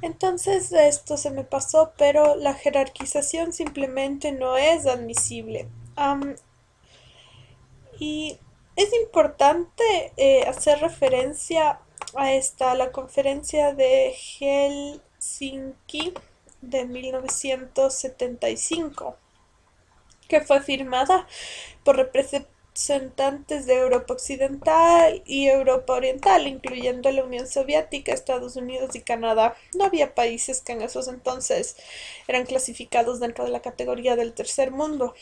Entonces esto se me pasó, pero la jerarquización simplemente no es admisible. Am, y es importante hacer referencia a la conferencia de Helsinki de 1975, que fue firmada por representantes de Europa Occidental y Europa Oriental, incluyendo la Unión Soviética, Estados Unidos y Canadá. No había países que en esos entonces eran clasificados dentro de la categoría del tercer mundo.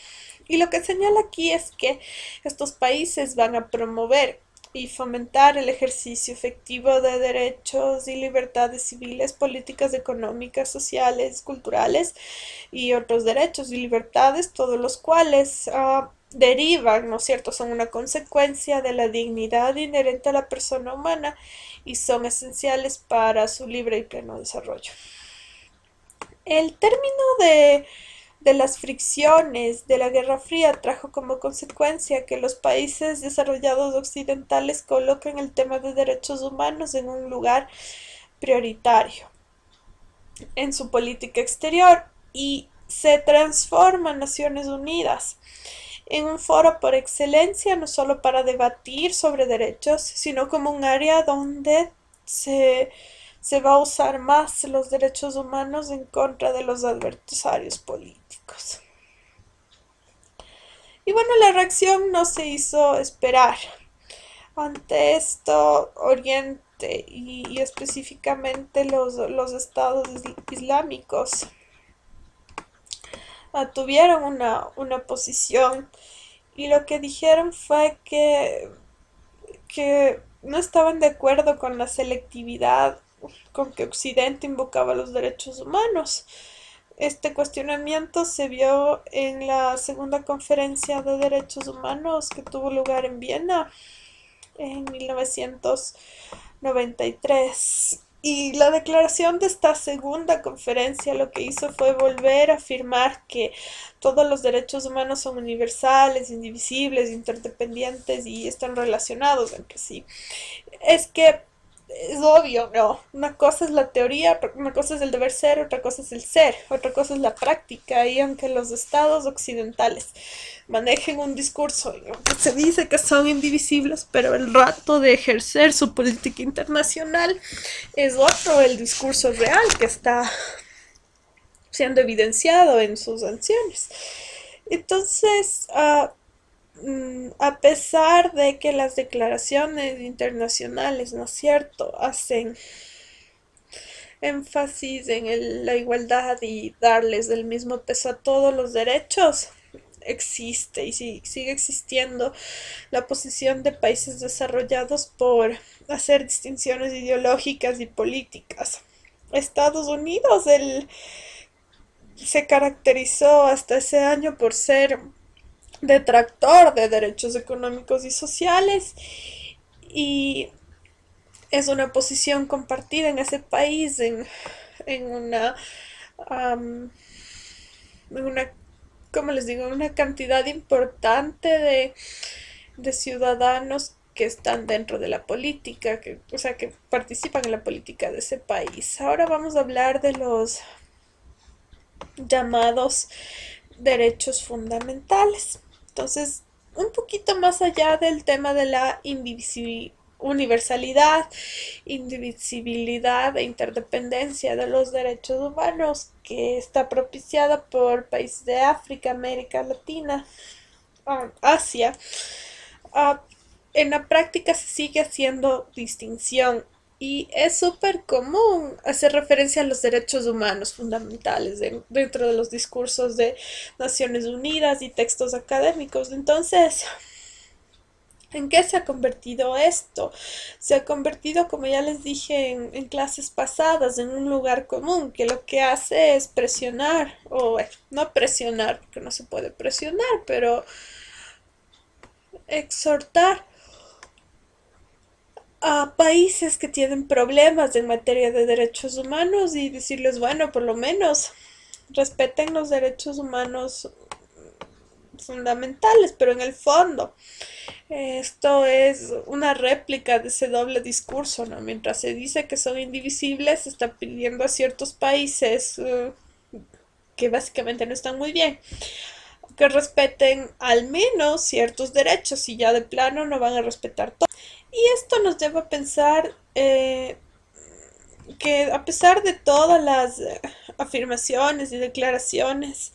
Y lo que señala aquí es que estos países van a promover y fomentar el ejercicio efectivo de derechos y libertades civiles, políticas económicas, sociales, culturales y otros derechos y libertades, todos los cuales derivan, ¿no es cierto?, son una consecuencia de la dignidad inherente a la persona humana y son esenciales para su libre y pleno desarrollo. El término de las fricciones de la Guerra Fría trajo como consecuencia que los países desarrollados occidentales coloquen el tema de derechos humanos en un lugar prioritario en su política exterior y se transforma Naciones Unidas en un foro por excelencia, no solo para debatir sobre derechos, sino como un área donde se va a usar más los derechos humanos en contra de los adversarios políticos. Y bueno, la reacción no se hizo esperar. Ante esto, Oriente y específicamente los estados islámicos tuvieron una posición y lo que dijeron fue que no estaban de acuerdo con la selectividad con que Occidente invocaba los derechos humanos. Este cuestionamiento se vio en la segunda conferencia de derechos humanos que tuvo lugar en Viena en 1993. Y la declaración de esta segunda conferencia lo que hizo fue volver a afirmar que todos los derechos humanos son universales, indivisibles, interdependientes y están relacionados entre sí. Es que es obvio, ¿no? Una cosa es la teoría, una cosa es el deber ser, otra cosa es el ser, otra cosa es la práctica. Y aunque los estados occidentales manejen un discurso que se dice que son indivisibles, pero el rato de ejercer su política internacional es otro, el discurso real que está siendo evidenciado en sus sanciones. Entonces, a pesar de que las declaraciones internacionales, ¿no es cierto?, hacen énfasis en la igualdad y darles el mismo peso a todos los derechos, existe y sigue existiendo la posición de países desarrollados por hacer distinciones ideológicas y políticas. Estados Unidos se caracterizó hasta ese año por ser detractor de derechos económicos y sociales y es una posición compartida en ese país en um, en una, como les digo, una cantidad importante de ciudadanos que están dentro de la política, o sea, que participan en la política de ese país. Ahora vamos a hablar de los llamados derechos fundamentales. Entonces, un poquito más allá del tema de la universalidad, indivisibilidad e interdependencia de los derechos humanos que está propiciada por países de África, América Latina, Asia, uh, en la práctica se sigue haciendo distinción y es súper común hacer referencia a los derechos humanos fundamentales dentro de los discursos de Naciones Unidas y textos académicos. Entonces, ¿en qué se ha convertido esto? Se ha convertido, como ya les dije en clases pasadas, en un lugar común que lo que hace es presionar, o bueno, no presionar, porque no se puede presionar, pero exhortar a países que tienen problemas en materia de derechos humanos y decirles, bueno, por lo menos respeten los derechos humanos fundamentales, pero en el fondo Esto es una réplica de ese doble discurso, ¿no? Mientras se dice que son indivisibles, se está pidiendo a ciertos países que básicamente no están muy bien, que respeten al menos ciertos derechos y ya de plano no van a respetar todo. Y esto nos lleva a pensar que a pesar de todas las afirmaciones y declaraciones,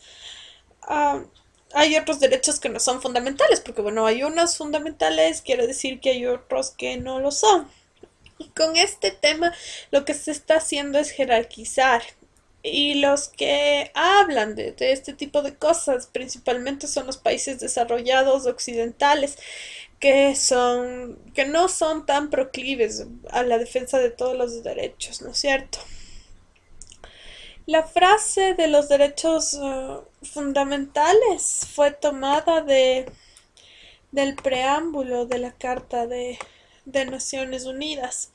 uh, hay otros derechos que no son fundamentales, porque bueno, hay unos fundamentales, quiere decir que hay otros que no lo son. Y con este tema lo que se está haciendo es jerarquizar. Y los que hablan de este tipo de cosas principalmente son los países desarrollados occidentales que no son tan proclives a la defensa de todos los derechos, ¿no es cierto? La frase de los derechos fundamentales fue tomada del preámbulo de la Carta de Naciones Unidas,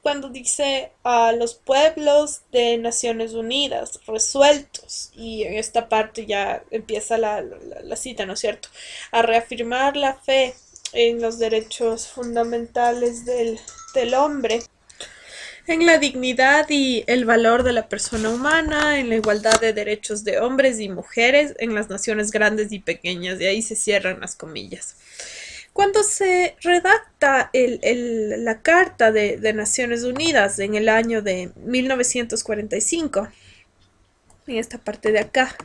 cuando dice a los pueblos de Naciones Unidas resueltos, y en esta parte ya empieza la cita, ¿no es cierto?, a reafirmar la fe en los derechos fundamentales del hombre, en la dignidad y el valor de la persona humana, en la igualdad de derechos de hombres y mujeres, en las naciones grandes y pequeñas, de ahí se cierran las comillas. Cuando se redacta la Carta de Naciones Unidas en el año de 1945, en esta parte de acá,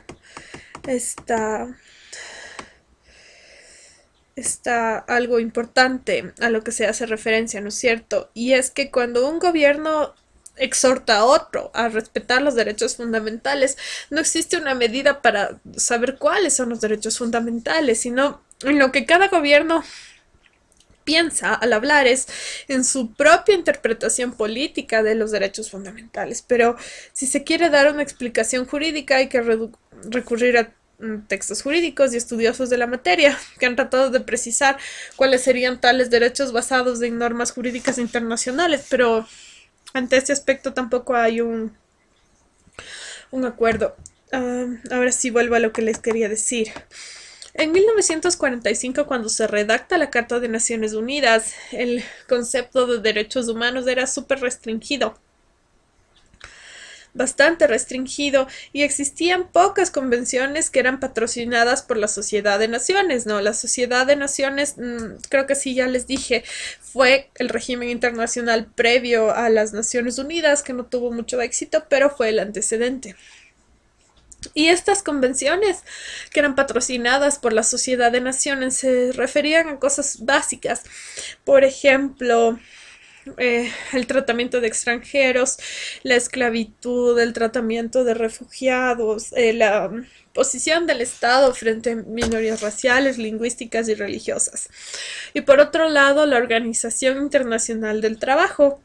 está algo importante a lo que se hace referencia, ¿no es cierto? Y es que cuando un gobierno exhorta a otro a respetar los derechos fundamentales, no existe una medida para saber cuáles son los derechos fundamentales, sino en lo que cada gobierno piensa al hablar es en su propia interpretación política de los derechos fundamentales. Pero si se quiere dar una explicación jurídica hay que recurrir a textos jurídicos y estudiosos de la materia que han tratado de precisar cuáles serían tales derechos basados en normas jurídicas internacionales, pero ante este aspecto tampoco hay un acuerdo. Ahora sí vuelvo a lo que les quería decir. En 1945, cuando se redacta la Carta de Naciones Unidas, el concepto de derechos humanos era súper restringido, bastante restringido, y existían pocas convenciones que eran patrocinadas por la Sociedad de Naciones, ¿no? La Sociedad de Naciones, creo que sí, ya les dije, fue el régimen internacional previo a las Naciones Unidas, que no tuvo mucho éxito, pero fue el antecedente. Y estas convenciones, que eran patrocinadas por la Sociedad de Naciones, se referían a cosas básicas. Por ejemplo, el tratamiento de extranjeros, la esclavitud, el tratamiento de refugiados, la posición del Estado frente a minorías raciales, lingüísticas y religiosas. Y por otro lado, la Organización Internacional del Trabajo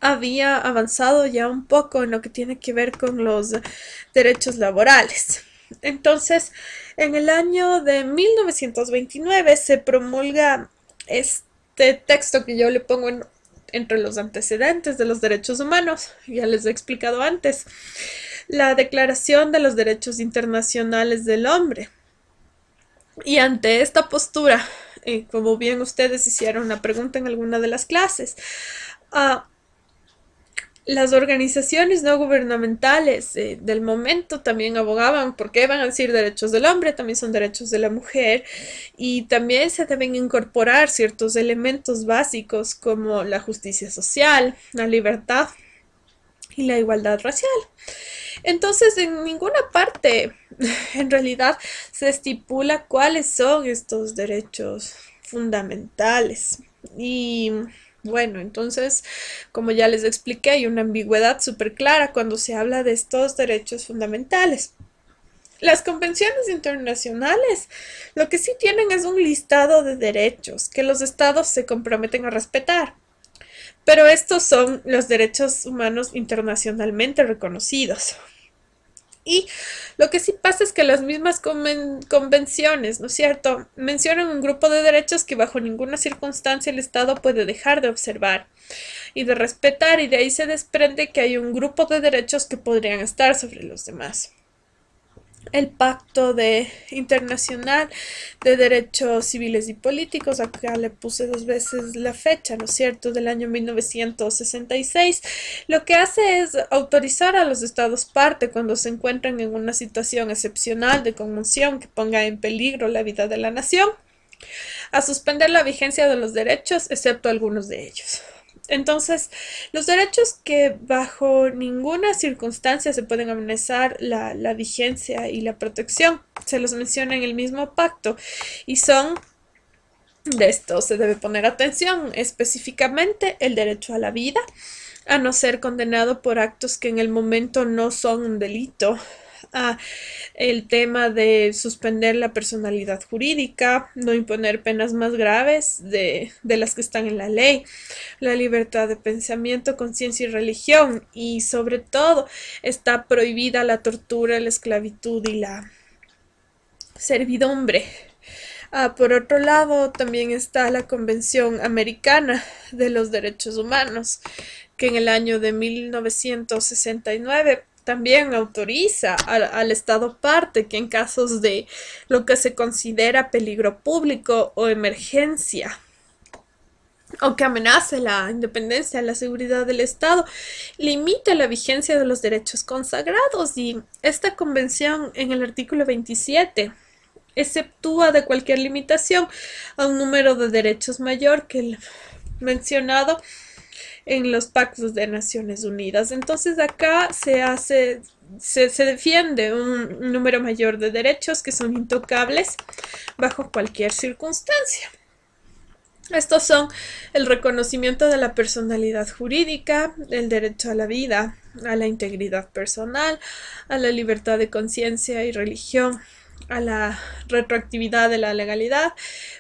había avanzado ya un poco en lo que tiene que ver con los derechos laborales. Entonces, en el año de 1929 se promulga este texto que yo le pongo entre los antecedentes de los derechos humanos, ya les he explicado antes, la Declaración de los Derechos Internacionales del Hombre. Y ante esta postura, como bien ustedes hicieron la pregunta en alguna de las clases, las organizaciones no gubernamentales del momento también abogaban porque van a decir derechos del hombre, también son derechos de la mujer, y también se deben incorporar ciertos elementos básicos como la justicia social, la libertad y la igualdad racial. Entonces, en ninguna parte en realidad se estipula cuáles son estos derechos fundamentales. Y bueno, entonces, como ya les expliqué, hay una ambigüedad súper clara cuando se habla de estos derechos fundamentales. Las convenciones internacionales lo que sí tienen es un listado de derechos que los estados se comprometen a respetar. Pero estos son los derechos humanos internacionalmente reconocidos. Y lo que sí pasa es que las mismas convenciones, ¿no es cierto?, mencionan un grupo de derechos que bajo ninguna circunstancia el Estado puede dejar de observar y de respetar, y de ahí se desprende que hay un grupo de derechos que podrían estar sobre los demás. el Pacto Internacional de Derechos Civiles y Políticos. Acá le puse 2 veces la fecha, ¿no es cierto?, del año 1966. Lo que hace es autorizar a los estados parte cuando se encuentran en una situación excepcional de conmoción que ponga en peligro la vida de la nación, a suspender la vigencia de los derechos, excepto algunos de ellos. Entonces, los derechos que bajo ninguna circunstancia se pueden amenazar la vigencia y la protección, se los menciona en el mismo pacto, y son, de esto se debe poner atención, específicamente el derecho a la vida, a no ser condenado por actos que en el momento no son un delito, el tema de suspender la personalidad jurídica, no imponer penas más graves de las que están en la ley, la libertad de pensamiento, conciencia y religión, y sobre todo está prohibida la tortura, la esclavitud y la servidumbre. Por otro lado, también está la Convención Americana de los Derechos Humanos, que en el año de 1969 también autoriza al Estado parte que en casos de lo que se considera peligro público o emergencia, o que amenace la independencia, la seguridad del Estado, limite la vigencia de los derechos consagrados. Y esta convención, en el artículo 27, exceptúa de cualquier limitación a un número de derechos mayor que el mencionado en los pactos de Naciones Unidas. Entonces acá se defiende un número mayor de derechos que son intocables bajo cualquier circunstancia. Estos son el reconocimiento de la personalidad jurídica, el derecho a la vida, a la integridad personal, a la libertad de conciencia y religión, a la retroactividad de la legalidad,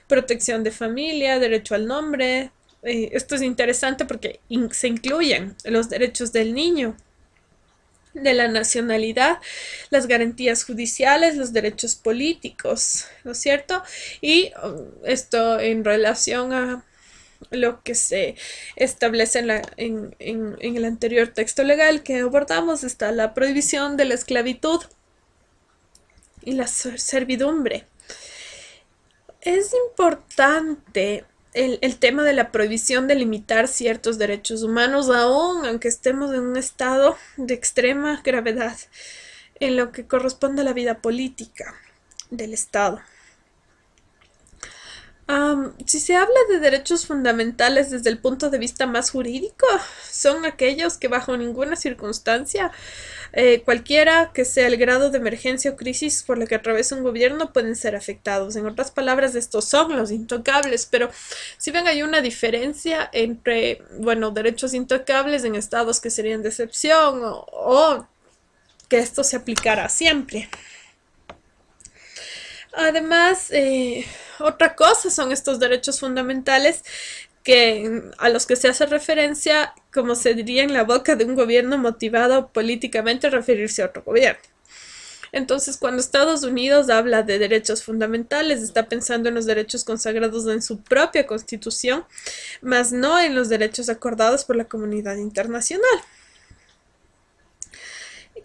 protección de familia, derecho al nombre. Esto es interesante porque se incluyen los derechos del niño, de la nacionalidad, las garantías judiciales, los derechos políticos, ¿no es cierto? Y esto en relación a lo que se establece en el anterior texto legal que abordamos, está la prohibición de la esclavitud y la servidumbre. Es importante el tema de la prohibición de limitar ciertos derechos humanos, aún aunque estemos en un estado de extrema gravedad en lo que corresponde a la vida política del Estado. Si se habla de derechos fundamentales desde el punto de vista más jurídico, son aquellos que bajo ninguna circunstancia, cualquiera que sea el grado de emergencia o crisis por la que atraviesa un gobierno, pueden ser afectados. En otras palabras, estos son los intocables, pero si ven, hay una diferencia entre, bueno, derechos intocables en estados que serían de excepción o que esto se aplicará siempre. Además, otra cosa son estos derechos fundamentales a los que se hace referencia, como se diría en la boca de un gobierno motivado políticamente a referirse a otro gobierno. Entonces, cuando Estados Unidos habla de derechos fundamentales, está pensando en los derechos consagrados en su propia Constitución, más no en los derechos acordados por la comunidad internacional.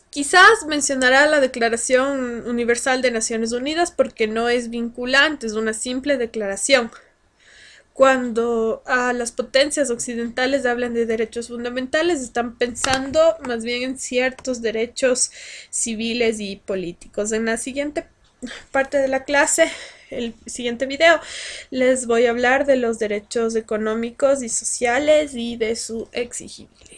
Quizás mencionará la Declaración Universal de Naciones Unidas porque no es vinculante, es una simple declaración. Cuando a las potencias occidentales hablan de derechos fundamentales, están pensando más bien en ciertos derechos civiles y políticos. En la siguiente parte de la clase, el siguiente video, les voy a hablar de los derechos económicos y sociales y de su exigibilidad.